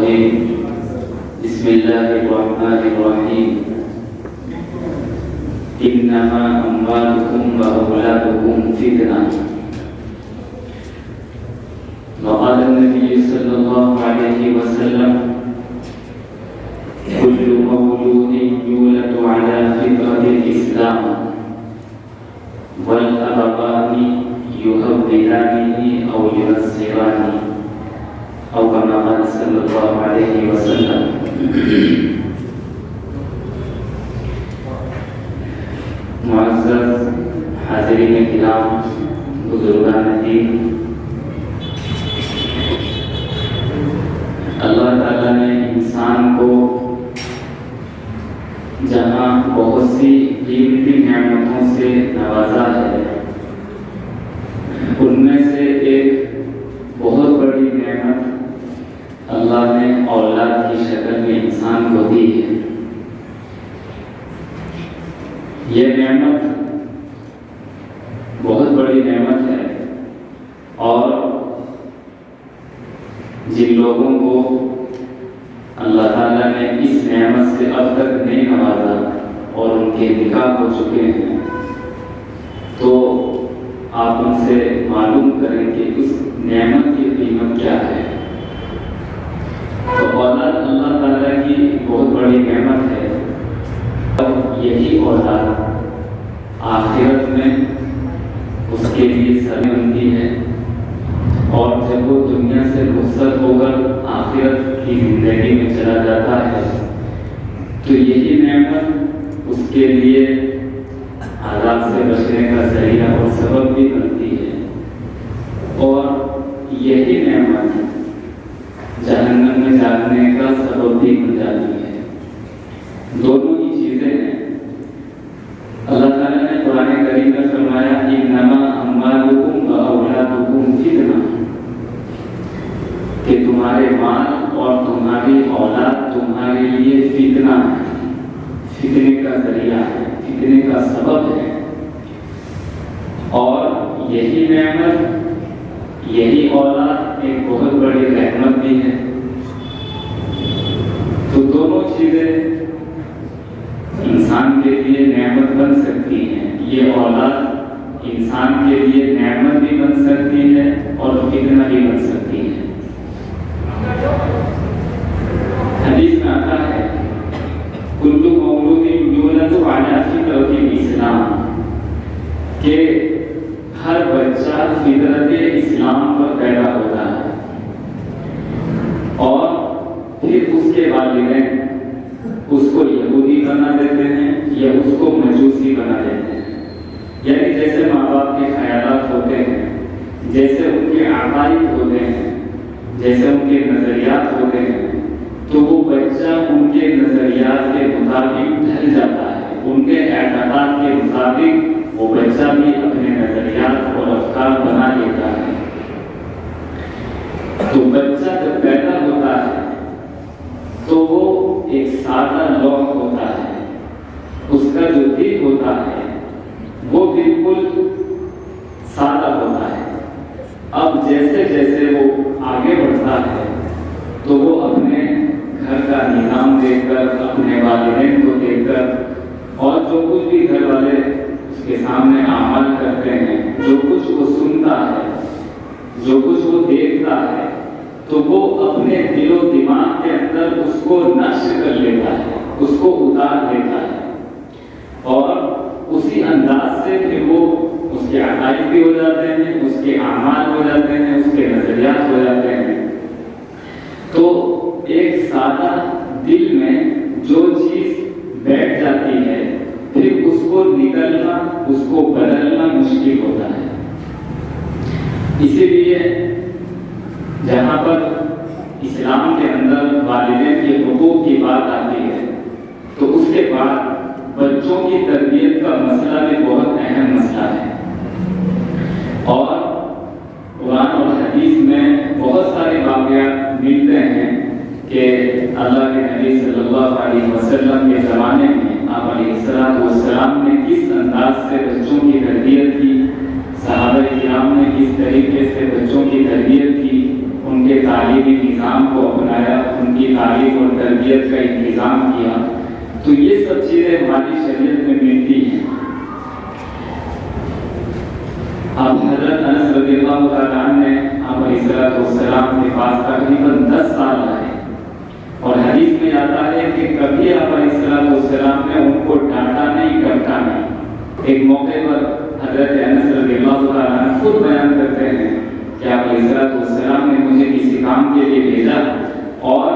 الرجيم بسم الله الرحمن الرحيم إنما أموالكم وأولادكم فتنة وقال النبي صلى الله عليه وسلم كل مولود يولد على فطرة الإسلام والأبوان يهودانه أو ينصرانه أو كما قال صلی اللہ علیہ وسلم. معزز حاضرین کرام، بزرگان دین، اللہ تعالیٰ نے انسان کو جہاں بہت سی قیمتی نعمتوں سے نوازا ہے، ان میں سے ایک بہت بڑی نعمت اللہ نے اولاد کی شکل میں انسان کو دی ہے. یہ نعمت بہت بڑی نعمت ہے، اور جن لوگوں کو اللہ تعالیٰ نے اس نعمت سے اب تک نہیں نوازا اور ان کے نکاح ہو چکے ہیں، تو آپ ان سے معلوم کریں کہ اس نعمت کی قیمت کیا ہے. تو اولاد اللہ تعالیٰ کی بہت بڑی نعمت ہے، اور یہی اولاد آخرت میں اس کے لیے سرمندی ہے، اور جب وہ دنیا سے رخصت ہو کر آخرت کی زندگی میں چلا جاتا ہے تو یہی نعمت اس کے لیے عذاب سے بچنے کا ذریعہ اور سبب بھی بنتی ہے، اور یہی نعمت جہنم میں جانے کا سبب بھی بن جاتی ہے. دونوں ہی چیزیں ہیں. اللہ تعالیٰ نے قرآن کریم میں فرمایا انما اموالکم واولادکم فتنہ، کہ تمہارے مال اور تمہاری اولاد تمہارے لیے فتنہ ہے، فتنے کا ذریعہ ہے، فتنے کا سبب ہے. اور یہی نعمت، یہی اولاد ایک بہت بڑی رحمت بھی ہے. تو دونوں چیزیں انسان کے لیے نعمت بن سکتی ہیں. یہ اولاد انسان کے لیے نعمت بھی بن سکتی ہے اور فتنہ بھی بن سکتی ہے. حدیث میں آتا ہے کل مولود یولد علی فطرۃ الاسلام، کہ ہر بچہ فطرت اسلام پر پیدا ہوتا ہے، اور پھر اس کے والدین اس کو یہودی بنا دیتے ہیں یا اس کو مجوسی بنا دیتے ہیں. یعنی جیسے ماں باپ کے خیالات ہوتے ہیں، جیسے ان کے عقائد ہوتے ہیں، جیسے ان کے نظریات ہوتے ہیں، تو وہ بچہ ان کے نظریات کے مطابق ڈھل جاتا ہے. ان کے اعتقاد کے مطابق وہ بچہ بھی اپنے نظریات اور افکار بنا لیتا ہے. تو بچہ جب پیدا ہوتا ہے تو وہ ایک سادہ لوح ہوتا ہے. اس کا جو دل ہوتا ہے وہ بالکل سادہ ہوتا ہے. اب جیسے جیسے وہ آگے بڑھتا ہے تو وہ اپنے گھر کا نظام دیکھ کر، اپنے والدین کو دیکھ کر، اور جو کچھ بھی گھر والے اس کے سامنے اعمال کرتے ہیں، جو کچھ وہ سنتا ہے، جو کچھ وہ دیکھتا ہے، تو وہ اپنے دل و دماغ کے اندر اس کو نقش کر لیتا ہے، اس کو اتار لیتا ہے، اور اسی انداز سے پھر وہ اس کے عقائد بھی ہو جاتے ہیں، اس کے اعمال ہو جاتے ہیں، اس کے نظریات ہو جاتے ہیں. تو ایک سادہ دل میں جو چیز بیٹھ جاتی ہے، پھر اس کو نکلنا، اس کو بدلنا مشکل ہوتا ہے. اسی لیے جہاں پر اسلام کے اندر والدین کے حقوق کی بات آتی ہے تو اس کے بعد بچوں کی تربیت کا مسئلہ بھی بہت اہم مسئلہ ہے. اور قرآن اور حدیث میں بہت سارے واقعات ملتے ہیں کہ اللہ کے نبی صلی اللہ علیہ وسلم کے زمانے میں آپ علیہ السلام نے کس انداز سے بچوں کی تربیت کی، صحابہ کرام نے کس طریقے سے بچوں کی تربیت کی، ان کے تعلیمی نظام کو اپنا بنایا، ان کی تعلیم اور تربیت کا انتظام کیا، تو یہ سب چیزیں ہماری شریعت میں ملتی ہیں۔ اب حضرت انس رضی اللہ تعالیٰ عنہ نے آپ علیہ السلام کے پاس تقریباً 10 سال رہے، اور حدیث میں آتا ہے کہ کبھی آپ علیہ السلام نے ان کو ڈانٹا نہیں، ڈپٹا نہیں۔ ایک موقع پر حضرت انس رضی اللہ تعالیٰ عنہ خود بیان کرتے ہیں کہ آپ علیہ السلام نے مجھے کسی کام کے لیے بھیجا اور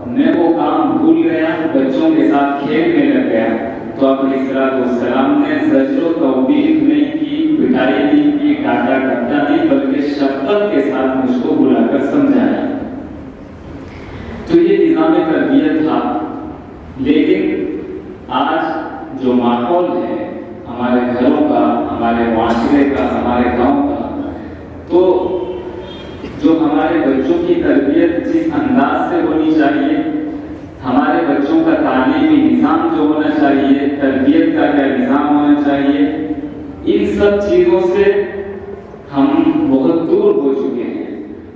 میں وہ کام بھول گیا، بچوں کے ساتھ کھیلنے لگ گیا، تو آپ علیہ السلام نے زجر و توبیخ نہیں کی، پٹائی نہیں کی، ڈانٹا ڈپٹا نہیں، بلکہ شفقت کے ساتھ مجھ کو بلا کر سمجھایا۔ تو یہ نظام تربیت تھا۔ لیکن آج جو ماحول ہے ہمارے گھروں کا، ہمارے معاشرے کا، ہمارے گاؤں کا، تو جو ہمارے بچوں کی تربیت جس انداز سے ہونی چاہیے، ہمارے بچوں کا تعلیمی نظام جو ہونا چاہیے، تربیت کا کیا نظام ہونا چاہیے، ان سب چیزوں سے ہم بہت دور ہو چکے ہیں،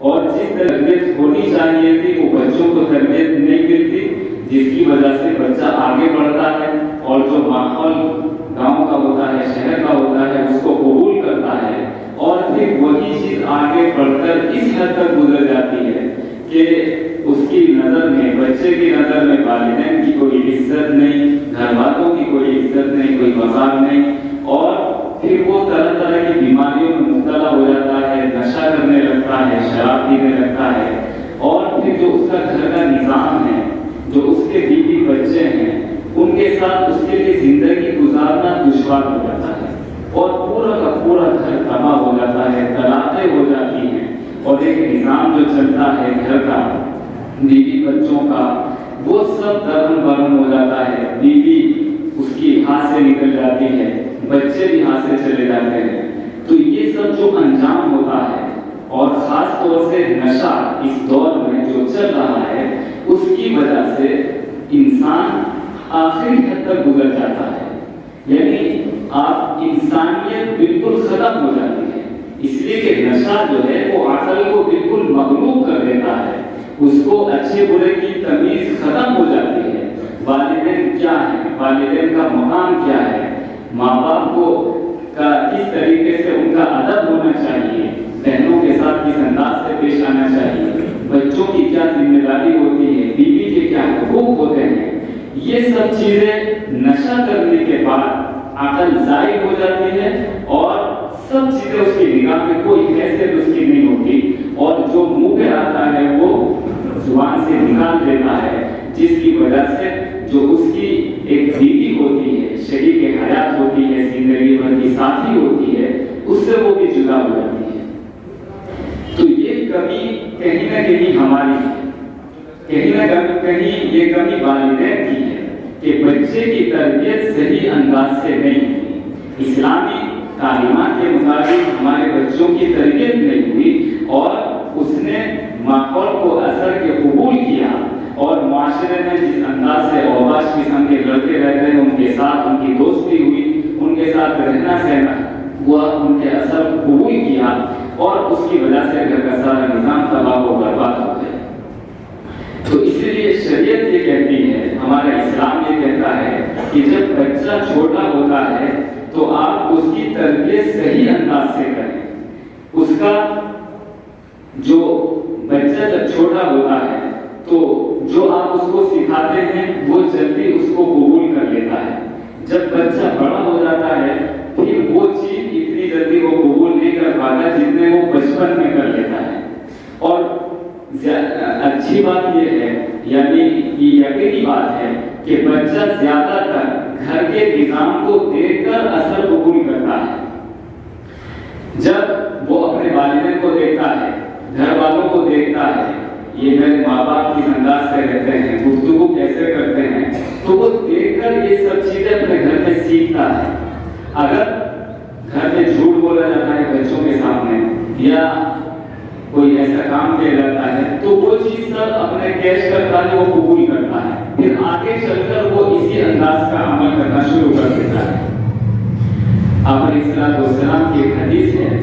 اور جس تربیت ہونی چاہیے تھی وہ بچوں کو تربیت نہیں ملتی، جس کی وجہ سے بچہ آگے بڑھتا ہے اور جو ماحول گاؤں کا ہوتا ہے، شہر کا ہوتا ہے، اس کو قبول کرتا ہے، اور پھر وہی چیز آگے بڑھ کر اس حد تک گزر جاتی ہے کہ اس کی نظر میں، بچے کی نظر میں والدین کی کوئی عزت نہیں، گھر والوں کی کوئی عزت نہیں، کوئی وقار نہیں، اور پھر وہ طرح طرح کی بیماریوں میں مبتلا ہو جاتا ہے، نشہ کرنے لگتا ہے، شراب پینے لگتا ہے، اور پھر جو اس کا گھر کا نظام ہے، جو اس کے بیوی بچے ہیں، ان کے ساتھ اس کے لیے زندگی گزارنا دشوار ہو جاتا ہے، اور پورا کا پورا گھر تباہ ہو جاتا ہے، طلاقیں ہو جاتی ہیں، اور ایک نظام جو چلتا ہے گھر کا، بیوی بچوں کا، وہ سب درہم برہم ہو جاتا ہے، بیوی اس کی ہاتھ سے نکل جاتی ہے، بچے بھی ہاتھ سے چلے جاتے ہیں۔ تو یہ سب جو انجام ہوتا ہے، اور خاص طور سے نشہ اس دور میں جو چل رہا ہے، اس کی وجہ سے انسان آخری حد تک گزر جاتا ہے، یعنی آپ انسانیت بالکل ختم ہو جاتی ہے، اس لیے کہ نشہ جو ہے وہ عقل کو بالکل مغلوب کر دیتا ہے، اس کو اچھے برے کی تمیز ختم ہو جاتی ہے۔ والدین کیا ہے، والدین کا مقام کیا ہے، ماں باپ کو کس طریقے سے ان کا ادب ہونا چاہیے، بہنوں کے ساتھ کس انداز سے پیش آنا چاہیے، بچوں کی کیا ذمہ داری ہوتی ہے، بیوی کے کیا حقوق ہوتے ہیں، یہ سب چیزیں نشہ کرنے کے بعد عقل ضائع ہو جاتی ہے، اور سب چیزیں اس کی نگاہ میں کوئی حیثیت اس کی نہیں ہوتی، اور جو منہ پہ آتا ہے وہ زبان سے نکال دیتا ہے، جس کی وجہ سے جو اس کی ایک بیوی ہوتی ہے، شریک حیات ہوتی ہے، زندگی بھر کی ساتھی ہوتی ہے، اس سے وہ بھی جدا ہو جاتی ہے۔ تو یہ کمی کہیں نہ کہیں ہماری ہے، کہیں نہ کہیں یہ کمی والدین کی ہے کہ بچے کی تربیت صحیح انداز سے نہیں ہوئی، اسلامی تعلیمات کے مطابق ہمارے بچوں کی تربیت نہیں ہوئی، اور اس نے ماحول کو اثر کے قبول کیا، اور معاشرے میں جس انداز سے اوباش قسم کے لڑکے رہتے ہیں، ان کے ساتھ ان کی دوستی ہوئی، ان کے ساتھ رہنا سہنا ہوا، ان کے اثر قبول کیا، اور اس کی وجہ سے گھر کا سارا نظام تباہ و برباد ہو گیا۔ تو اسی لیے شریعت یہ کہتی ہے، ہمارا اسلام یہ کہتا ہے کہ جب بچہ چھوٹا ہوتا ہے تو آپ اس کی تربیت صحیح انداز سے کریں۔ اس کا جو بچہ جب چھوٹا ہوتا ہے تو جو آپ اس کو سکھاتے ہیں وہ جلدی اس کو قبول کر لیتا ہے، جب بچہ بڑا ہو جاتا ہے پھر وہ چیز اتنی جلدی وہ قبول نہیں کر پاتا جتنے وہ بچپن میں کر لیتا ہے۔ اور اچھی بات یہ ہے، یعنی یہ یقینی بات ہے کہ بچہ زیادہ تر گھر کے نظام کو دیکھ کر اثر قبول کرتا ہے۔ جب وہ اپنے والدین کو دیکھتا ہے، گھر والوں کو دیکھتا ہے، یہ میرے ماں باپ کس انداز سے رہتے ہیں، گفتگو کیسے کرتے ہیں، تو وہ دیکھ کر یہ سب چیزیں اپنے گھر میں سیکھتا ہے۔ اگر گھر میں جھوٹ بولا جاتا ہے بچوں کے سامنے، یا کوئی ایسا کام کیا جاتا ہے، تو وہ چیز سب اپنے کیش کرتا ہے، وہ قبول کرتا ہے، پھر آگے چل کر وہ اسی انداز کا عمل کرنا شروع کر دیتا ہے۔ آپ علیہ السلام کی ایک حدیث ہے،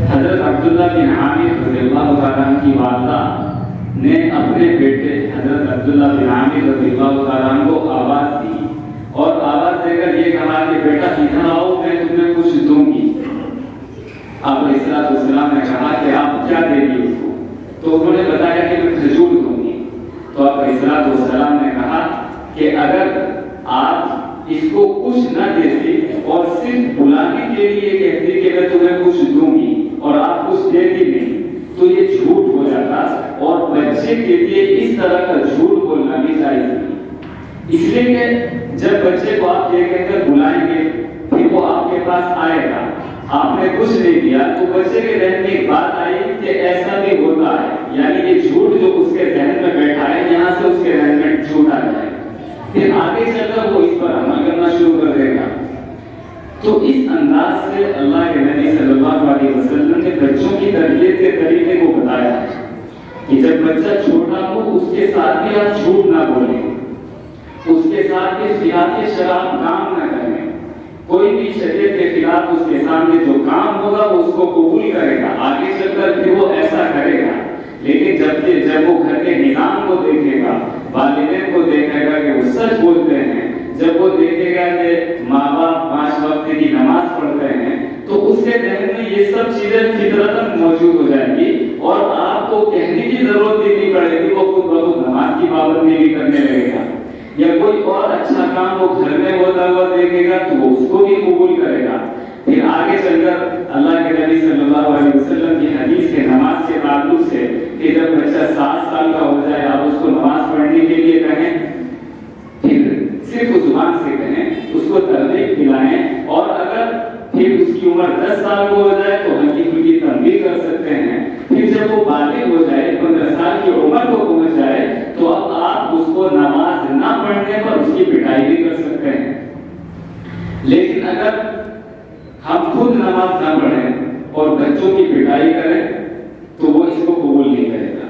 حضرت عبداللہ بن عامر رضی اللہ تعالیٰ عنہ کی والدہ نے اپنے بیٹے حضرت عبداللہ بن عامر رضی اللہ تعالیٰ عنہ کو آواز دی اور آواز دے کر یہ کہا کہ بیٹا ادھر آؤ، میں تمہیں کچھ دوں گی۔ آپ علیہ السلام نے کہا کہ آپ کیا دیں گی اس کو؟ تو انہوں نے بتایا کہ میں کھجور دوں گی۔ تو آپ علیہ السلام نے کہا کہ اگر آپ اس کو کچھ نہ دیتے اور صرف بلانے کے لیے کہتے کہ میں تمہیں کچھ دوں گی اور آپ کچھ دیتی نہیں تو یہ جھوٹ ہو جاتا، اور بچے کے لیے اس طرح کا جھوٹ بولنا بھی جائز نہیں۔ اس لیے کہ جب بچے کو آپ یہ کہہ کر بلائیں گے پھر وہ آپ کے پاس آئے گا، آپ نے کچھ نہیں دیا تو بچے کے ذہن میں ایک بات آئی کہ ایسا بھی ہوتا ہے، یعنی یہ جھوٹ جو اس کے ذہن میں بیٹھا ہے یہاں سے اس کے ذہن میں جھوٹ آ جائے، پھر آگے چل کر وہ اس پر عمل کرنا شروع کر دے گا۔ تو اس انداز سے اللہ کے نبی صلی اللہ علیہ وسلم نے بچوں کی تربیت کے طریقے کو بتایا ہے کہ جب بچہ چھوٹا ہو اس کے ساتھ بھی آپ جھوٹ نہ بولیں، اس کے ساتھ بھی خلاف شرع کام نہ کریں، کوئی بھی شریعت کے خلاف اس کے سامنے جو کام ہوگا وہ اس کو قبول کرے گا، آگے چل کر پھر وہ ایسا کرے گا۔ لیکن جب وہ گھر کے نظام کو دیکھے گا، والدین کو دیکھے گا کہ وہ سچ بولتے ہیں، جب وہ دیکھے گا کہ ماں باپ 5 وقت کی نماز پڑھتے ہیں تو اس کے ذہن میں یہ سب چیزیں فطرتاً موجود ہو جائیں گی اور آپ کو کہنے کی ضرورت بھی نہیں پڑے گی، وہ خود بخود نماز کی پابندی بھی کرنے لگے گا، یا کوئی اور اچھا کام وہ گھر میں ہوتا ہوا دیکھے گا تو وہ اس کو بھی قبول کرے گا۔ پھر آگے چل کر اللہ کے نبی صلی اللہ علیہ وسلم کی حدیث کے نماز کے تعلق سے کہ جب بچہ 7 سال کا ہو جائے آپ اس کو نماز پڑھنے کے لیے کہیں، پھر صرف اس زبان سے کہیں، اس کو ترغیب دلائیں، اور اگر پھر اس کی عمر 10 سال کو ہو جائے تو ہلکی پھلکی تنبیہ کر سکتے ہیں۔ پھر جب وہ بالغ ہو جائے، 15 سال کی عمر کو پہنچ جائے تو اب آپ اس کو نماز نہ پڑھنے پر اس کی پٹائی بھی کر سکتے ہیں۔ لیکن اگر ہم خود نماز نہ پڑھیں اور بچوں کی پٹائی کریں تو وہ اس کو قبول نہیں کرے گا،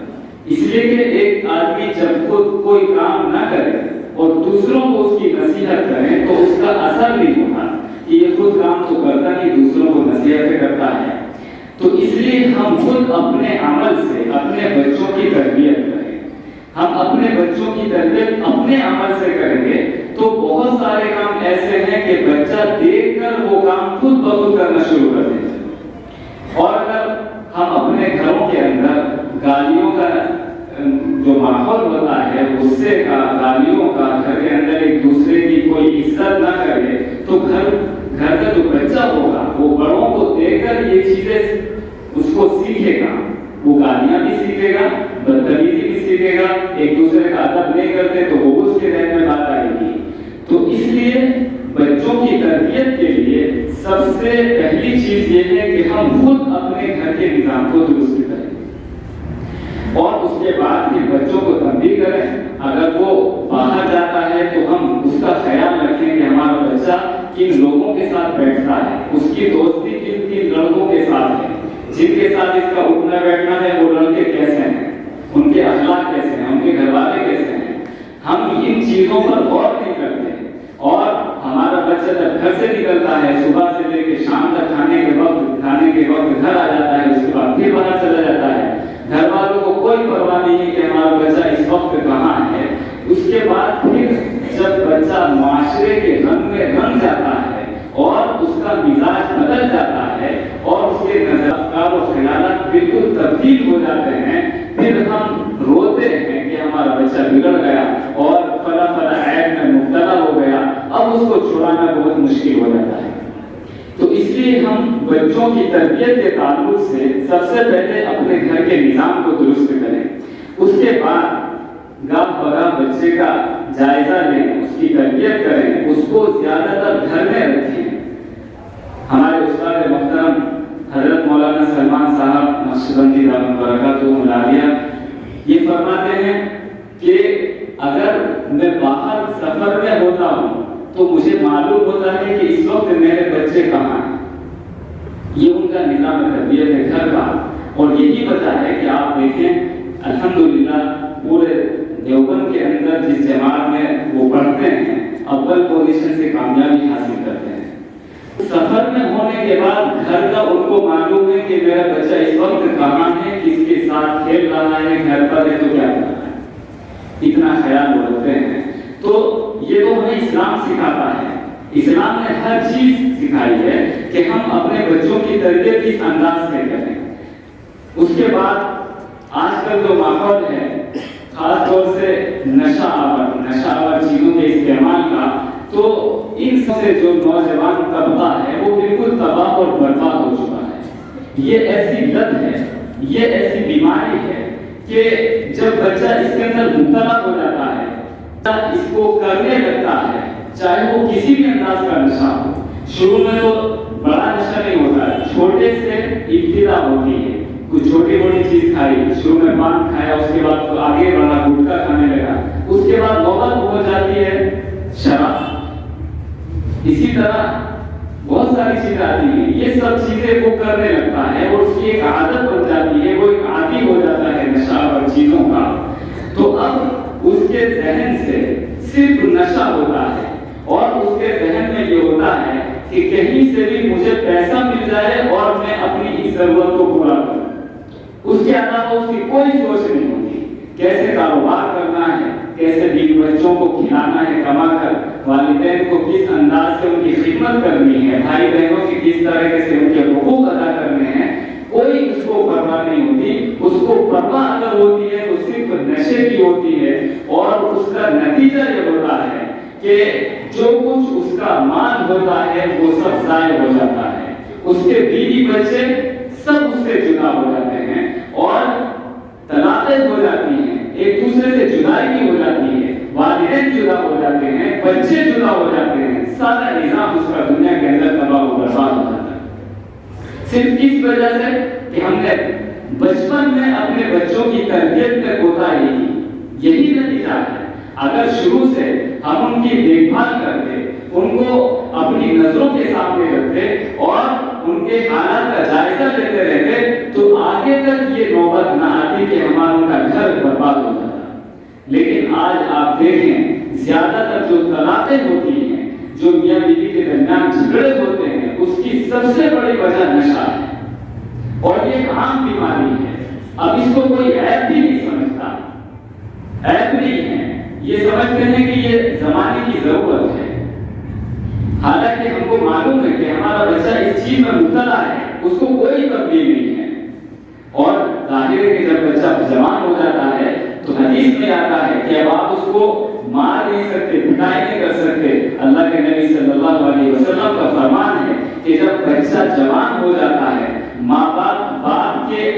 اس لیے کہ ایک آدمی جب خود کوئی کام نہ کرے اور دوسروں کو اس کی نصیحت کریں تو اس کا اثر نہیں ہوتا کہ یہ خود کام تو کرتا نہیں، دوسروں کو نصیحت کرتا ہے۔ تو اس لیے ہم خود اپنے عمل سے اپنے بچوں کی تربیت کریں، ہم اپنے بچوں کی تربیت اپنے عمل سے کریں گے تو بہت سارے کام ایسے ہیں کہ بچہ دیکھ کر وہ کام خود بخود کرنا شروع کر دے گا۔ اور اگر ہم اپنے گھروں کے اندر گالیوں کا جو ماحول ہوتا ہے، غصے کا، گالیوں کا، گھر کے اندر ایک دوسرے کی کوئی عزت نہ کرے تو گھر کا جو بچہ ہوگا وہ بڑوں کو دیکھ کر یہ چیزیں اس کو سیکھے گا، وہ گالیاں بھی سیکھے گا، بدتمیزی بھی سیکھے گا، ایک دوسرے کا ادب نہیں کرتے تو وہ اس کے ذہن میں بات آئے گی۔ تو اس لیے بچوں کی تربیت کے لیے سب سے پہلی چیز یہ ہے کہ ہم خود اپنے گھر کے نظام کو درست کریں اور اس کے بعد پھر بچوں کو تنبیہ کریں۔ اگر وہ باہر جاتا ہے تو ہم اس کا خیال رکھیں کہ ہمارا بچہ کن لوگوں کے ساتھ بیٹھتا ہے، اس کی دوستی کن کن لڑکوں کے ساتھ ہے، جن کے ساتھ اس کا اٹھنا بیٹھنا ہے وہ لڑکے کیسے ہیں، ان کے اخلاق کیسے ہیں، ان کے گھر والے کیسے ہیں۔ ہم ان چیزوں پر غور نہیں کرتے اور ہمارا بچہ جب گھر سے نکلتا ہے صبح سے لے کے شام تک کھانے کے وقت گھر آ جاتا ہے، اس کے بعد پھر باہر چلا جاتا ہے، گھر والوں کو کوئی پرواہ نہیں ہے کہ ہمارا بچہ اس وقت کہاں ہے۔ اس کے بعد پھر جب بچہ معاشرے کے رنگ میں رنگ جاتا ہے اور اس کا مزاج بدل جاتا ہے اور اس کے نظر افکار و خیالات بالکل تبدیل ہو جاتے ہیں، پھر ہم روتے ہیں کہ ہمارا بچہ بگڑ گیا اور فلاں عیب میں مبتلا ہو گیا، اب اس کو چھڑانا بہت مشکل ہو جاتا ہے۔ تو اس لیے ہم بچوں کی تربیت کے تعلق سے سب سے پہلے اپنے گھر کے نظام کو درست کریں، اس کے بعد گاہ بگاہ بچے کا جائزہ لیں، اس کی تربیت کریں، اس کو زیادہ تر گھر میں رکھیں۔ ہمارے استاد محترم حضرت مولانا سلمان صاحب نقشبندی دامت برکاتہ العالیہ یہ فرماتے ہیں کہ اگر میں باہر سفر میں ہوتا ہوں تو مجھے معلوم ہوتا ہے کہ اس وقت میرے بچے کہاں ہیں۔ یہ ان کا نظام تربیت ہے گھر کا، اور یہی وجہ ہے کہ آپ دیکھیں الحمدللہ پورے دیوبند کے اندر جس جماعت میں وہ پڑھتے ہیں اول پوزیشن سے کامیابی حاصل کرتے ہیں۔ سفر میں ہونے کے بعد گھر کا ان کو معلوم ہے کہ میرا بچہ اس وقت کہاں ہے، کس کے ساتھ کھیل رہا ہے، گھر پر ہے تو کیا کرنا ہے، اتنا خیال وہ رکھتے ہیں۔ تو یہ تو ہمیں اسلام سکھاتا ہے، اسلام نے ہر چیز سکھائی ہے کہ ہم اپنے بچوں کی تربیت اس انداز سے کریں۔ اس کے بعد آج کل جو ماحول ہے خاص طور سے نشہ آور چیزوں کے استعمال کا، تو ان سے جو نوجوان طبقہ ہے وہ بالکل تباہ اور برباد ہو چکا ہے۔ یہ ایسی لت ہے، یہ ایسی بیماری ہے کہ جب بچہ اس کے اندر مبتلا ہو جاتا ہے، اس کو کرنے لگتا ہے، چاہے وہ کسی بھی انداز کا نشہ ہو۔ شروع میں تو بڑا نشہ نہیں ہوتا ہے، چھوٹے سے ابتدا ہوتی ہے، کچھ چھوٹی موٹی چیز کھائی، شروع میں پان کھایا، اس کے بعد تو آگے بڑھا، گٹکا کھانے لگا، اس کے بعد نوبت ہو جاتی ہے شراب۔ اسی طرح بہت ساری چیزیں آتی ہیں، یہ سب چیزیں وہ کرنے لگتا ہے اور اس کی ایک عادت بن جاتی ہے، وہ ایک عادی ہو جاتا ہے نشہ اور چیزوں کا۔ تو اب اس کے ذہن سے صرف نشہ ہوتا ہے اور اس کے ذہن میں یہ ہوتا ہے کہ کہیں سے بھی مجھے پیسہ مل جائے اور میں اپنی اس ضرورت کو پورا کروں۔ اس کے علاوہ اس کی کوئی سوچ نہیں ہوتی، کیسے کاروبار کرنا ہے، کیسے بیوی بچوں کو کھلانا ہے کما کر، والدین کو کس انداز سے ان کی خدمت کرنی ہے، بھائی بہنوں کی کس طرح سے ان کے حقوق ادا کرنے ہیں، کوئی اس کو پرواہ نہیں ہوتی۔ اس کو پرواہ اگر ہوتی ہے تو صرف نشے کی ہوتی ہے، اور اس کا نتیجہ یہ ہوتا ہے کہ جو کچھ اس کا مال ہوتا ہے وہ سب ضائع ہو جاتا ہے، اس کے بیوی بچے سب اس سے جدا ہو جاتے ہیں اور طلاقیں ہو جاتی ہیں، ایک دوسرے سے جدائی ہو جاتی ہے، والدین جدا ہو جاتے ہیں، بچے جدا ہو جاتے ہیں، سارا نظام اس کا دنیا کے اندر تباہ و برباد ہو جاتا ہے۔ صرف کس وجہ سے کہ ہم نے بچپن میں اپنے بچوں کی تربیت میں کوتاہی کی، یہی نتیجہ ہے۔ اگر شروع سے ہم ان کی دیکھ بھال کرتے، ان کو اپنی نظروں کے سامنے رکھتے اور ان کے حالات کا جائزہ لیتے رہتے، تو آگے تک یہ نوبت نہ آتی کہ ہمارا ان کا گھر برباد ہو جاتا۔ لیکن آج آپ دیکھیں زیادہ تر جو طلاقیں ہوتی ہیں، جو میاں بیوی کے درمیان جھگڑے ہوتے ہیں، اس کی سب سے بڑی وجہ نشہ ہے، اور یہ ایک عام بیماری ہے۔ اب اس کو کوئی عیب بھی نہیں سمجھتا، عیب نہیں ہے، یہ سمجھتے ہیں کہ یہ زمانے کی ضرورت ہے۔ حالانکہ ہم کو معلوم ہے کہ ہمارا بچہ اس چیز میں مبتلا ہے، اس کو کوئی تبدیل نہیں ہے، اور ظاہر ہے کہ جب بچہ جوان ہو جاتا ہے تو حدیث میں آتا ہے کہ اب آپ اس کو مار نہیں سکتے، پٹائی نہیں کر سکتے۔ اللہ کے نبی صلی اللہ علیہ وسلم کا فرمان ہے کہ جب بچہ جوان ہو جاتا ہے، ماں باپ کے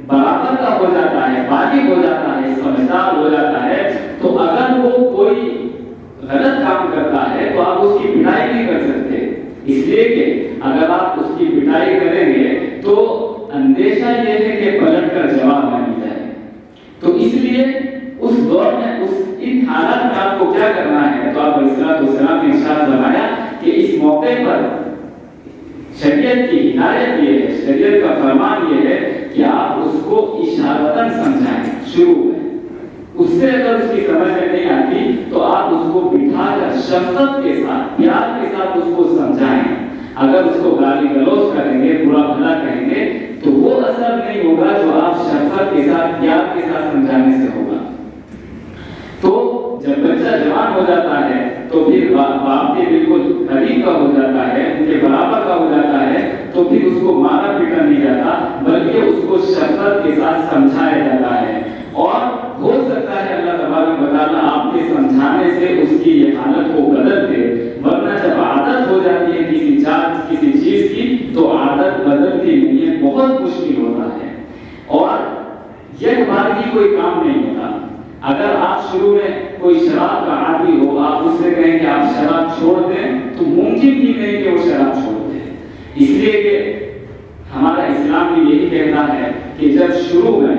برابر کا ہو جاتا ہے، بالغ ہو جاتا ہے، سمجھدار ہو جاتا ہے، تو اگر وہ کوئی غلط کام کرتا ہے تو آپ اس کی پٹائی نہیں کر سکتے، اس لیے کہ اگر آپ اس کی پٹائی کریں گے تو اندیشہ یہ ہے کہ پلٹ کر جواب نہ مل جائے۔ تو اس لیے اس دور میں ان حالات میں آپ کو کیا کرنا ہے، تو آپ علیہ السلام نے ارشاد فرمایا کہ اس موقع پر شریعت کی ہدایت یہ ہے، شریعت کا فرمان یہ ہے کہ آپ اس کو اشارتاً سمجھائیں شروع میں، اس سے اگر اس کی سمجھ میں نہیں آتی تو آپ اس کو بٹھا کر شفقت کے ساتھ، پیار کے ساتھ اس کو سمجھائیں۔ اگر اس کو گالی گلوچ کریں گے، برا بھلا کہیں گے، تو وہ اثر نہیں ہوگا جو آپ شفقت کے ساتھ، پیار کے ساتھ سمجھانے سے ہوگا۔ تو جب بچہ جوان ہو جاتا ہے تو پھر باپ کے بالکل قریب کا ہو جاتا ہے، ان کے برابر کا ہو جاتا ہے، تو پھر اس کو مارا پیٹا نہیں جاتا، بلکہ اس کو شفقت کے ساتھ سمجھایا جاتا ہے۔ اور ہو سکتا ہے اللہ تبارک و تعالیٰ آپ کے سمجھانے سے اس کی یہ حالت کو بدل دے، ورنہ جب عادت ہو جاتی ہے کسی چیز کی تو عادت بدلتی نہیں ہے، بہت مشکل ہوتا ہے، اور یہ بار کی کوئی کام نہیں ہوتا۔ اگر آپ شروع میں کوئی شراب کا عادی ہو، آپ اس سے کہیں کہ آپ شراب چھوڑ دیں، تو ممکن ہی نہیں کہ وہ شراب چھوڑ دیں، اس لیے کہ ہمارا اسلام بھی یہی کہتا ہے کہ جب شروع میں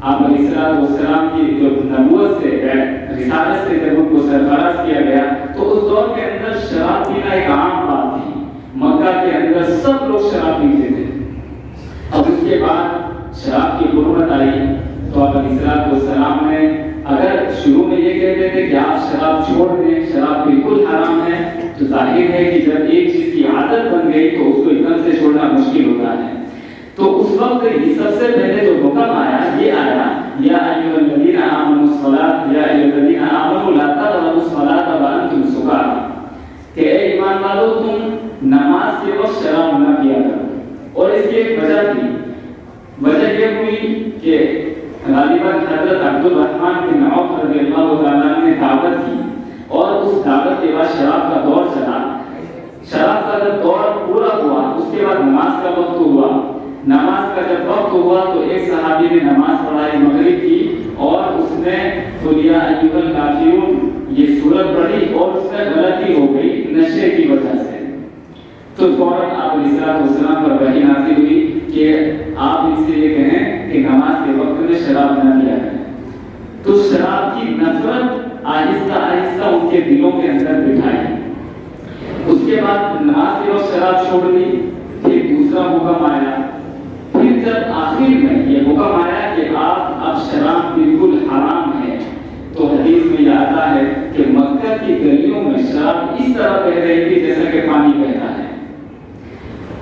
آپ علیہ السلام کی جو نبوت سے، رسالت سے جب ان کو سرفراز کیا گیا تو اس دور کے اندر شراب پینا ایک عام بات تھی، مکہ کے اندر سب لوگ شراب پیتے تھے۔ اب اس کے بعد شراب کی حرمت آئی تو آپ علیہ السلام نے اگر شروع میں یہ کہتے تھے کہ آپ شراب چھوڑ دیں، شراب بالکل حرام ہے، تو ظاہر ہے کہ جب ایک چیز کی عادت بن گئی تو اس کو ایک دم سے چھوڑنا مشکل ہوتا ہے. تو اس وقت سب سے پہلے جو حکم آیا یہ آیا یا ایھا الذین آمنوا الصلاۃ یا ایھا الذین آمنوا لا تقربوا الصلاۃ وانتم سکارى کہ اے ایمان والو تم نماز کے وقت شراب نہ پیا کرو. اور اس کی ایک وجہ تھی. وجہ یہ ہوئی کہ غالباً حضرت عبد الرحمن بن عوف رضی اللہ تعالیٰ نے دعوت کی اور اس دعوت کے بعد شراب کا دور چلا. شراب کا جب دور پورا ہوا اس کے بعد نماز کا وقت ہوا. نماز کا جب وقت ہوا تو ایک صحابی نے نماز پڑھائی مغرب کی اور اس نے قل یا ایھا الکافرون یہ سورت پڑھی اور اس میں غلطی ہو گئی نشے کی وجہ سے. تو فوراً آپ علیہ السلام پر وحی نازل ہوئی کہ آپ ان سے یہ کہیں کہ نماز کے وقت میں شراب نہ پیا کریں. تو شراب کی نفرت آہستہ آہستہ ان کے دلوں کے اندر بٹھائی. اس کے بعد نماز کے وقت شراب چھوڑ دی. پھر دوسرا حکم آیا. پھر جب آخر میں یہ حکم آیا کہ آپ اب شراب بالکل حرام ہے تو حدیث میں یہ آتا ہے کہ مکہ کی گلیوں میں شراب اس طرح بہ رہی تھی جیسا کہ پانی بہتا ہے.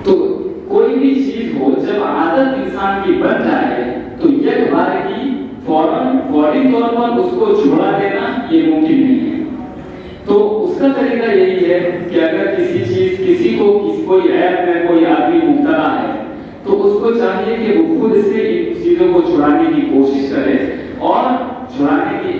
تو کوئی بھی چیز ہو جب عادت انسان کی بن جائے تو یک بار کی فوری طور پر اس کو چھوڑا دینا یہ ممکن نہیں ہے. تو اس کا طریقہ یہی ہے کہ اگر کسی کو کوئی عیب میں کوئی آدمی مبتلا ہے تو اس کو چاہیے کہ وہ خود سے ان چیزوں کو چھڑانے کی کوشش کرے. اور چھڑانے کی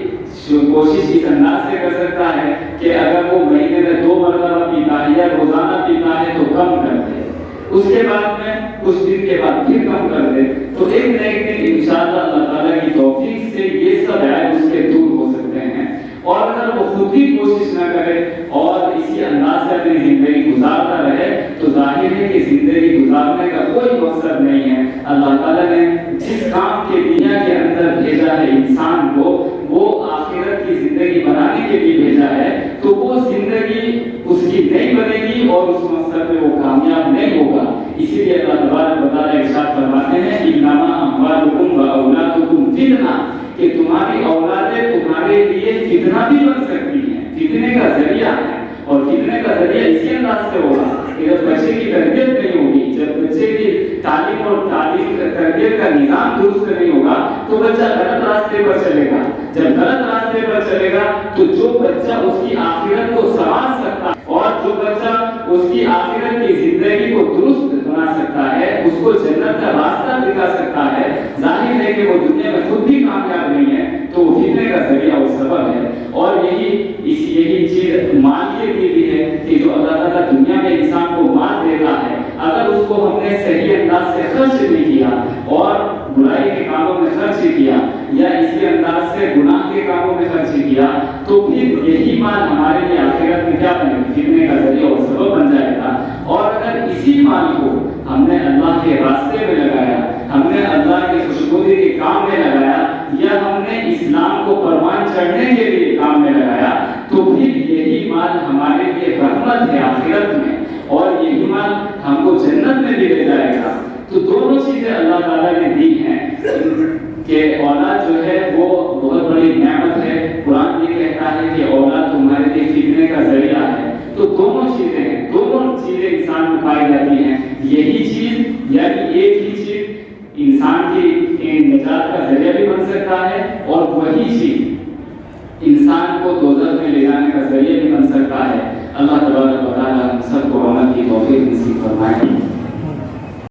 کوشش اس انداز سے کر سکتا ہے کہ اگر وہ مہینے میں 2 مرتبہ پیتا ہے یا روزانہ پیتا ہے تو کم کر دے. اس کے بعد میں کچھ دن کے بعد پھر کم کر دے. تو ایک نہ ایک دن انشاءاللہ اللہ تعالیٰ کی توفیق سے یہ سب عیب اس کے دور ہو سکتے ہیں. اور اگر وہ خود ہی کوشش نہ کرے اور اسی انداز سے اپنی زندگی گزارتا رہے تو ظاہر ہے کہ زندگی گزارنے کا کوئی مقصد نہیں ہے. اللہ تعالیٰ نے جس کام کے دنیا کے اندر بھیجا ہے انسان کو وہ آخرت کی زندگی بنانے کے لیے بھیجا ہے. تو وہ زندگی اس کی نہیں بنے گی اور اس مقصد میں وہ کامیاب نہیں ہوگا. اسی لیے اللہ تبارک و تعالیٰ ارشاد فرماتے ہیں انما اموالکم واولادکم فتنہ کہ تمہاری اولادیں تمہارے لیے فتنہ بھی بن سکتی ہیں. فتنے کا ذریعہ ہے. اور فتنے کا ذریعہ اسی انداز سے ہوگا کہ جب بچے کی تربیت نہیں ہوگی, جب بچے کی تعلیم اور تربیت کا نظام درست نہیں ہوگا تو بچہ غلط راستے پر چلے گا. جب غلط راستے پر چلے گا تو جو بچہ اس کی آخرت کو سنوار سکتا ہے اور جو بچہ اس کی آخرت کی زندگی کو درست بنا سکتا ہے, اس کو جنت کا راستہ دکھا سکتا ہے, ظاہر ہے کہ وہ دنیا میں خود بھی کامیاب نہیں ہے تو وہ فتنے کا ذریعہ وہ سبب ہے. اور یہی چیز مال کے لیے بھی ہے کہ جو اللہ تعالیٰ دنیا میں انسان کو مال دیتا ہے اگر اس کو ہم نے صحیح انداز سے خرچ نہیں کیا اور برائی کے کاموں میں خرچ کیا یا اسی انداز سے گناہ کے کاموں میں خرچ کیا تو پھر یہی مال ہمارے لیے آخرت میں کیا بنے فتنے کا ذریعہ اور سبب بن جائے گا. اور اگر اسی مال کو ہم نے اللہ کے راستے میں لگایا, ہم نے اللہ کے خوشبودی کے کام میں لگایا یا ہم نے اسلام کو پروان چڑھنے کے لیے کام میں لگایا تو پھر یہی مال ہمارے لیے رحمت ہے آخرت میں اور یہی مال ہم کو جنت میں بھی لے جائے گا. تو دونوں چیزیں اللہ تعالیٰ نے دی ہیں کہ اولاد جو ہے وہ بہت بڑی نعمت ہے. قرآن یہ کہتا ہے کہ اولاد تمہارے لیے فتنے کا ذریعہ ہے. تو دونوں چیزیں ہیں, دونوں چیزیں انسان میں پائی جاتی ہیں. یہی چیز یعنی ایک ہی چیز انسان کی نجات کا ذریعہ بھی بن سکتا ہے اور وہی چیز انسان کو دوزخ میں لے جانے کا ذریعہ بھی بن سکتا ہے. اللہ تبارک